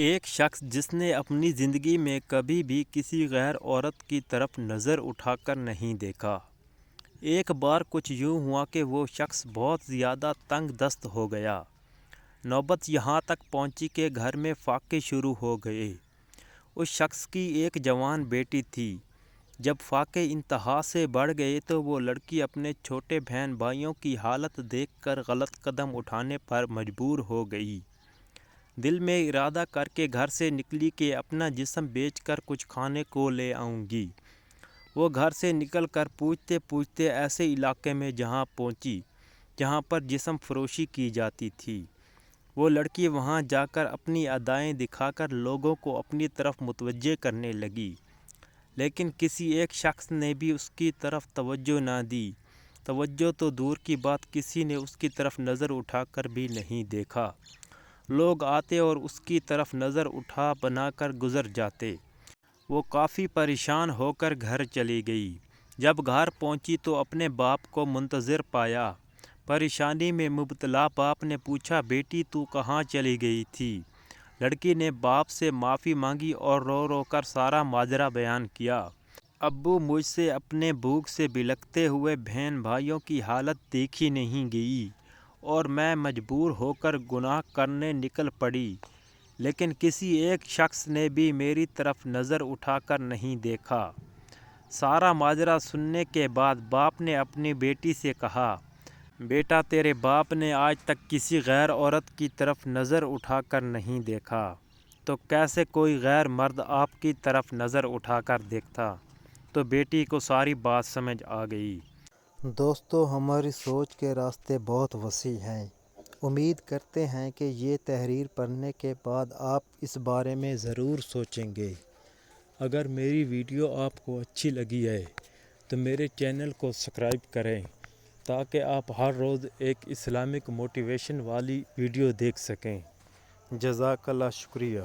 ایک شخص جس نے اپنی زندگی میں کبھی بھی کسی غیر عورت کی طرف نظر اٹھا کر نہیں دیکھا۔ ایک بار کچھ یوں ہوا کہ وہ شخص بہت زیادہ تنگ دست ہو گیا۔ نوبت یہاں تک پہنچی کہ گھر میں فاقے شروع ہو گئے۔ اس شخص کی ایک جوان بیٹی تھی۔ جب فاقے انتہا سے بڑھ گئے تو وہ لڑکی اپنے چھوٹے بہن بھائیوں کی حالت دیکھ کر غلط قدم اٹھانے پر مجبور ہو گئی۔ دل میں ارادہ کر کے گھر سے نکلی کہ اپنا جسم بیچ کر کچھ کھانے کو لے آؤں گی۔ وہ گھر سے نکل کر پوچھتے پوچھتے ایسے علاقے میں پہنچی جہاں پر جسم فروشی کی جاتی تھی۔ وہ لڑکی وہاں جا کر اپنی ادائیں دکھا کر لوگوں کو اپنی طرف متوجہ کرنے لگی، لیکن کسی ایک شخص نے بھی اس کی طرف توجہ نہ دی۔ توجہ تو دور کی بات، کسی نے اس کی طرف نظر اٹھا کر بھی نہیں دیکھا۔ لوگ آتے اور اس کی طرف نظر اٹھا بنا کر گزر جاتے۔ وہ کافی پریشان ہو کر گھر چلی گئی۔ جب گھر پہنچی تو اپنے باپ کو منتظر پایا۔ پریشانی میں مبتلا باپ نے پوچھا، بیٹی تو کہاں چلی گئی تھی؟ لڑکی نے باپ سے معافی مانگی اور رو رو کر سارا ماجرا بیان کیا۔ ابو، مجھ سے اپنے بھوک سے بلکتے ہوئے بہن بھائیوں کی حالت دیکھی نہیں گئی اور میں مجبور ہو کر گناہ کرنے نکل پڑی، لیکن کسی ایک شخص نے بھی میری طرف نظر اٹھا کر نہیں دیکھا۔ سارا ماجرا سننے کے بعد باپ نے اپنی بیٹی سے کہا، بیٹا، تیرے باپ نے آج تک کسی غیر عورت کی طرف نظر اٹھا کر نہیں دیکھا، تو کیسے کوئی غیر مرد آپ کی طرف نظر اٹھا کر دیکھتا؟ تو بیٹی کو ساری بات سمجھ آ گئی۔ دوستو، ہماری سوچ کے راستے بہت وسیع ہیں۔ امید کرتے ہیں کہ یہ تحریر پڑھنے کے بعد آپ اس بارے میں ضرور سوچیں گے۔ اگر میری ویڈیو آپ کو اچھی لگی ہے تو میرے چینل کو سبسکرائب کریں تاکہ آپ ہر روز ایک اسلامک موٹیویشن والی ویڈیو دیکھ سکیں۔ جزاک اللہ، شکریہ۔